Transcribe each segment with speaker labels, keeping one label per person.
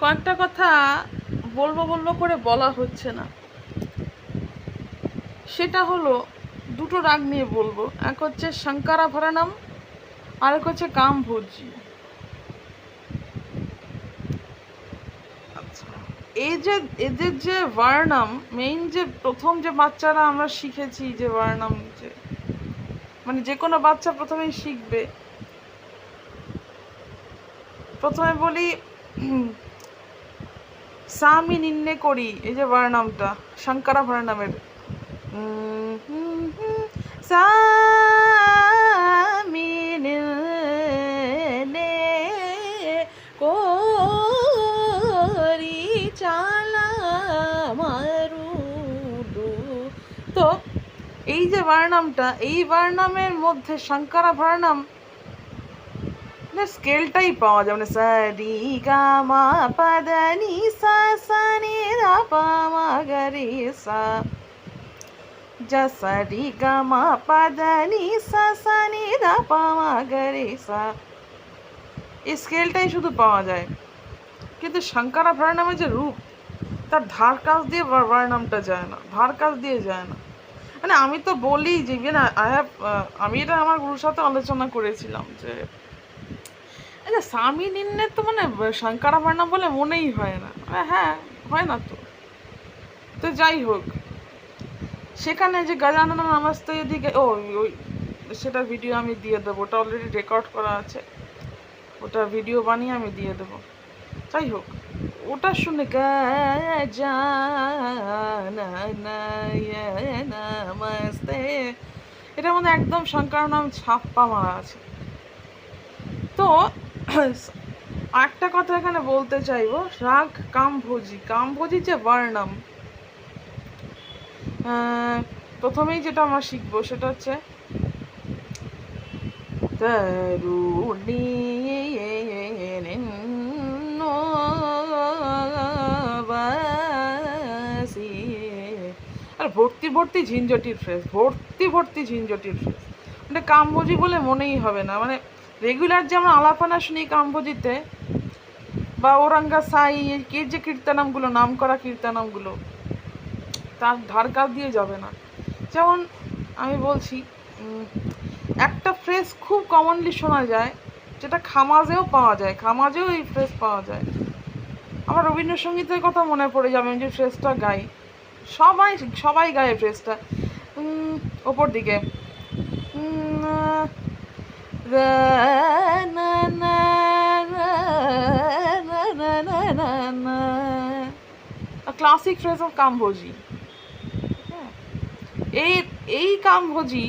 Speaker 1: কয়েকটা কথা বলবো বলবো করে বলা হচ্ছে না। সেটা হলো দুটো রাগ নিয়ে বলবো, এক হচ্ছে শঙ্করাভরণম, আর এক হচ্ছে কামভোজি। আচ্ছা, এই যে এদের যে বর্ণম, মেইন যে প্রথম যে বাচ্চারা আমরা শিখেছি যে বর্ণম, যে মানে যে কোনো বাচ্চা প্রথমেই শিখবে, প্রথমে বলি সামি নিন্নে করি, এই যে বর্ণমটা শঙ্করাভরণমের সামি নিন্নে করি চালা মারুদু। তো এই যে বর্ণমটা, এই বর্ণমের মধ্যে শঙ্করাভরণম স্কেলটাই পাওয়া যায়, মানে সা রি গা মা পা দা নি সা সা নি ধা পা মা গা রে সা, যা সা রি গা মা পা দা নি সা সা নি ধা পা মা গা রে সা, এই স্কেলটাই শুধু পাওয়া যায়। কিন্তু শঙ্করাভরণমের যে রূপ, তার ধার কাজ দিয়ে বর্ণমটা যায় না, ধার কাজ দিয়ে যায় না। মানে আমি তো বলি যে আমি এটা আমার গুরুর সাথে আলোচনা করেছিলাম যে আচ্ছা স্বামী নিন্নের তো মানে শঙ্করাভরণম বলে মনেই হয় না। হ্যাঁ, হয় না তো। তো যাই হোক, সেখানে যে গজানন নমস্তে এদিকে ওই সেটা ভিডিও আমি দিয়ে দেবো, ওটা অলরেডি রেকর্ড করা আছে, ওটা ভিডিও বানিয়ে আমি দিয়ে দেবো। যাই হোক, ওটা শুনে নমস্তে, এটার মধ্যে একদম শঙ্কর নাম ছাপ্পা মারা আছে। তো একটা কথা এখানে বলতে চাইবো, রাগ কামভোজি, কামভোজি যে বর্ণম, প্রথমেই যেটা আমরা শিখবো সেটা হচ্ছে তরুণী আর ভর্তি ভর্তি ঝিঞ্ঝটির ফ্রেজ, ভর্তি ভর্তি ঝিঞ্ঝটির ফ্রেজ, মানে কামভোজি বলে মনেই হবে না। মানে রেগুলার যে আমরা আলাপনা শুনি কামভোজিতে বা ওরাঙ্গা সাই, কে যে কীর্তনামগুলো, নাম করা কীর্তনামগুলো, তার ধার কাজ দিয়ে যাবে না। যেমন আমি বলছি, একটা ফ্রেজ খুব কমনলি শোনা যায়, যেটা খামাজেও পাওয়া যায়, খামাজেও এই ফ্রেজ পাওয়া যায়। আমার রবীন্দ্রসঙ্গীতের কথা মনে পড়ে যাবে, আমি যে ফ্রেজটা গাই, সবাই সবাই গায় ফ্রেজটা ওপর দিকে ক্লাসিক ফ্রেজ অফ কামভোজি। এই এই কামভোজি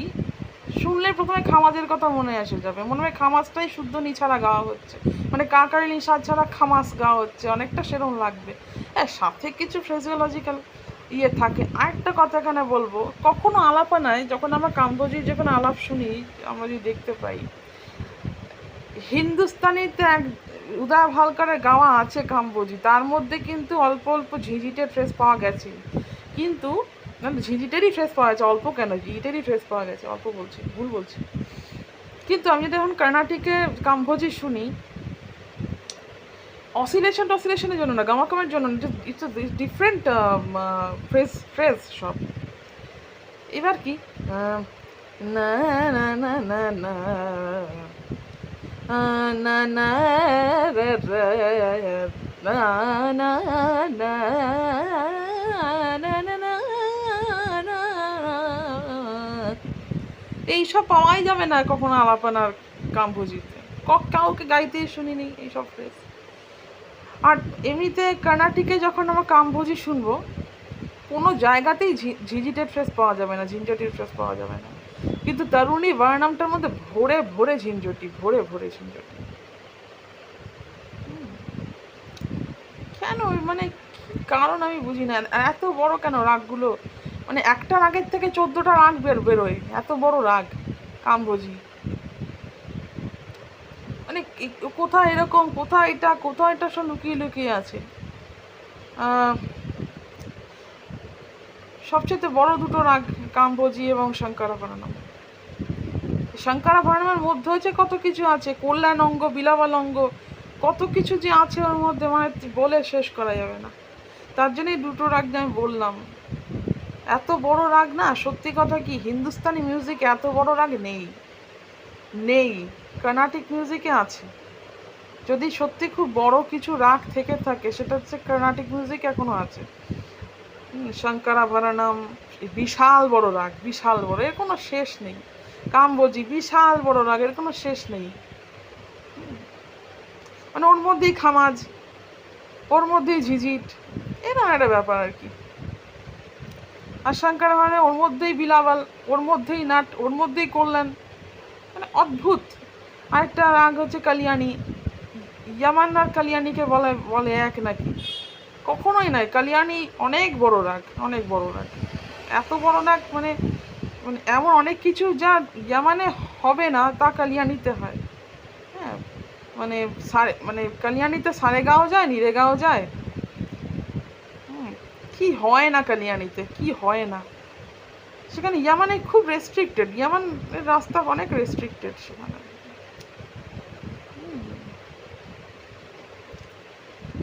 Speaker 1: শুনলে প্রথমে খামাজের কথা মনে এসে যাবে, মনে হয় খামাজটাই শুদ্ধ নিছাড়া গাওয়া হচ্ছে, মানে কাকারি নিশাদ ছাড়া খামাজ গাওয়া হচ্ছে, অনেকটা সেরকম লাগবে। হ্যাঁ, সাথে কিছু ফ্রেজিওলজিক্যাল ইয়ে থাকে। আরেকটা কথা এখানে বলবো, কখনো আলাপনায় যখন আমরা কামভোজির যখন আলাপ শুনি, আমরা যদি দেখতে পাই হিন্দুস্তানিতে এক উদয় ভালকারের গাওয়া আছে কামভোজি, তার মধ্যে কিন্তু অল্প অল্প ঝিঝিটের ফ্রেজ পাওয়া গেছে, কিন্তু ঝিঝিটেরই ফ্রেজ পাওয়া গেছে, অল্প কেন, ঝিঝিটেরই ফ্রেজ পাওয়া গেছে, অল্প বলছি, ভুল বলছি। কিন্তু আমি যদি এখন কর্ণাটিকে কামভোজি শুনি, অসিলেশনের জন্য না, গামাকামের জন্য, ইটস ডিফারেন্ট ফ্রেজ সব। এবার কি না না না না না না না না না এইসব পাওয়াই যাবে না কখনো আলাপনার কামভোজিতে, কাউকে গাইতেই শুনিনি এইসব ফ্রেজ। আর এমনিতে কর্ণাটিকে যখন আমরা কামভোজি শুনবো, কোনো জায়গাতেই ঝিঝিটের ফ্রেজ পাওয়া যাবে না, ঝিঞ্ঝটির ফ্রেজ পাওয়া যাবে না। কিন্তু তরুণী বর্ণমটার মধ্যে ভরে ভরে ঝিঞ্ঝটি, ভরে ভরে ঝিঞ্ঝটি। কেন, মানে কারণ আমি বুঝি না, এত বড় কেন রাগগুলো, মানে একটা রাগের থেকে 14টা রাগ বেরোয়, এত বড় রাগ কামভোজি। মানে কোথায় এরকম, কোথায় এটা সব লুকিয়ে লুকিয়ে আছে। সবচেয়ে বড় দুটো রাগ কামভোজি এবং শঙ্করাভরণম। শঙ্করাভরণমের মধ্যে হচ্ছে কত কিছু আছে, কল্যাণ অঙ্গ, বিলাবাল অঙ্গ, কত কিছু যে আছে ওর মধ্যে, মানে বলে শেষ করা যাবে না। তার জন্যই দুটো রাগ আমি বললাম। এত বড় রাগ না, সত্যি কথা কি হিন্দুস্তানি মিউজিকে এত বড় রাগ নেই, নেই। কর্ণাটিক মিউজিকে আছে। যদি সত্যি খুব বড় কিছু রাগ থেকে থাকে সেটা হচ্ছে কর্ণাটিক মিউজিক এখনো আছে। শঙ্করাভরণম বিশাল বড় রাগ, বিশাল বড়, এর কোনো শেষ নেই। কামবোজি বিশাল বড় রাগ, এর কোনো শেষ নেই। মানে ওর মধ্যেই খামাজ, ওর মধ্যেই ঝিঝিট, এরকম একটা ব্যাপার আর কি। আর শঙ্করাভরণে ওর মধ্যেই বিলাবাল, ওর মধ্যেই নাট, ওর মধ্যেই কল্যাণ, মানে অদ্ভুত। আরেকটা রাগ হচ্ছে কালিয়ানি। ইয়ামান আর কালিয়ানিকে বলে বলে এক নাকি? কখনোই নয়। কালিয়ানি অনেক বড় রাগ, অনেক বড় রাগ, এত বড় রাগ, মানে মানে এমন অনেক কিছু যা ইয়ামানে হবে না তা কালিয়ানিতে হয়। হ্যাঁ, মানে মানে কালিয়ানিতে সারে গাও যায়, নিরে গাও যায়। কি হয় না কালিয়ানিতে, কি হয় না সেখানে। ইয়ামানে খুব রেস্ট্রিক্টেড, ইয়ামানের রাস্তা অনেক রেস্ট্রিক্টেড সেখানে।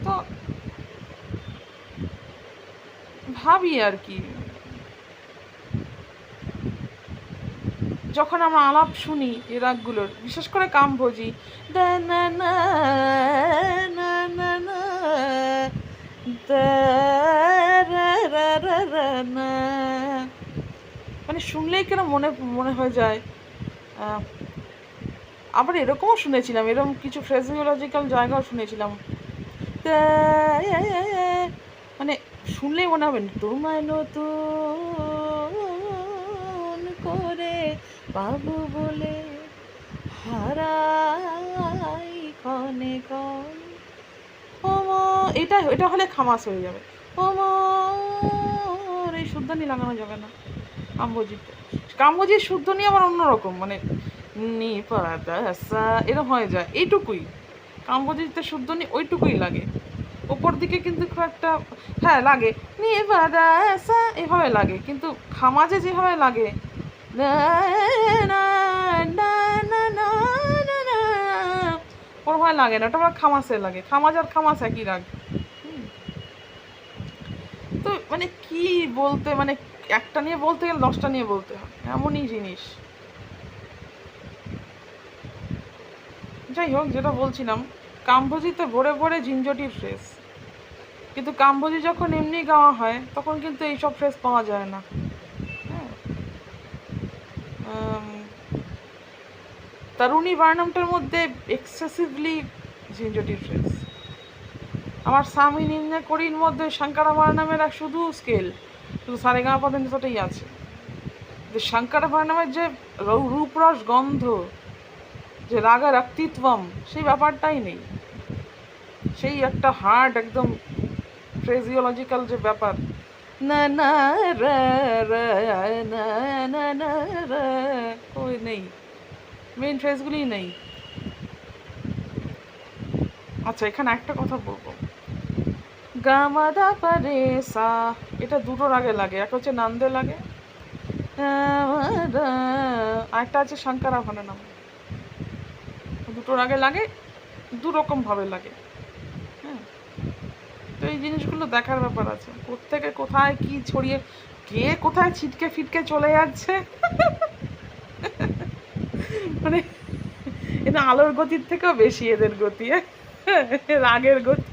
Speaker 1: তো ভাবি আর কি, যখন আমরা আলাপ শুনি এই রাগগুলোর, বিশেষ করে কামভোজি, মানে শুনলেই কেন মনে মনে হয়ে যায়। আবার এরকমও শুনেছিলাম, এরকম কিছু ফ্রেজিওলজিক্যাল জায়গাও শুনেছিলাম, মানে শুনলেই মনে হবে তোমায় নতুন করে বাবু বলে হারাই ক্ষণে ক্ষণ। এটা এটা হলে খামাস হয়ে যাবে। এই শুদ্ধনি লাগানো যাবে না কামবোজিতে। কামবোজির শুদ্ধনি আবার অন্যরকম, মানে নি পাদা এরকম হয়ে যায়, এইটুকুই। কামবোজিতে শুদ্ধনি ওইটুকুই লাগে, ওপর দিকে কিন্তু খুব একটা, হ্যাঁ লাগে, নি পাদা এভাবে লাগে, কিন্তু খামাজে যেভাবে লাগে ওর ভয় লাগে না, ওটা আমার খামাসে লাগে। খামাজ আর খামাস একই রাগ। তো মানে কি বলতে, মানে একটা নিয়ে বলতে গেলে 10টা নিয়ে বলতে হয়, এমনই জিনিস। যাই হোক, যেটা বলছিলাম, কামভোজিতে ভরে ভরে ঝিঞ্ঝটির ফ্রেস, কিন্তু কামভোজি যখন এমনি গাওয়া হয় তখন কিন্তু এইসব ফ্রেস পাওয়া যায় না। হ্যাঁ, তরুণী বার্নামটার মধ্যে এক্সেসিভলি ঝিঞ্ঝটির ফ্রেস। আমার স্বামী নির্ণয় করির মধ্যে শঙ্করাভরণমের শুধু স্কেল, শুধু সারেগামাপাধানিসাটাই আছে। যে শঙ্করাভরণমের যে রূপরস গন্ধ, যে রাগা রক্তিত্বম, সেই ব্যাপারটাই নেই। সেই একটা হার্ড একদম ফ্রেজিওলজিক্যাল যে ব্যাপার, না না না না না ওই নেই, মেইন ফ্রেজগুলি নেই। আচ্ছা, এখানে একটা কথা বলবো, গামাদা পারে সা, এটা দুটো রাগে লাগে, একটা হচ্ছে নান্দে লাগে, আরেকটা আছে শঙ্করাভরণম। দুটো রাগে লাগে, দুরকম ভাবে লাগে। হ্যাঁ, তো এই জিনিসগুলো দেখার ব্যাপার আছে, কোত্থেকে কোথায় কি ছড়িয়ে, কে কোথায় ছিটকে ফিটকে চলে যাচ্ছে। মানে এটা আলোর গতির থেকেও বেশি এদের গতি, রাগের গতি।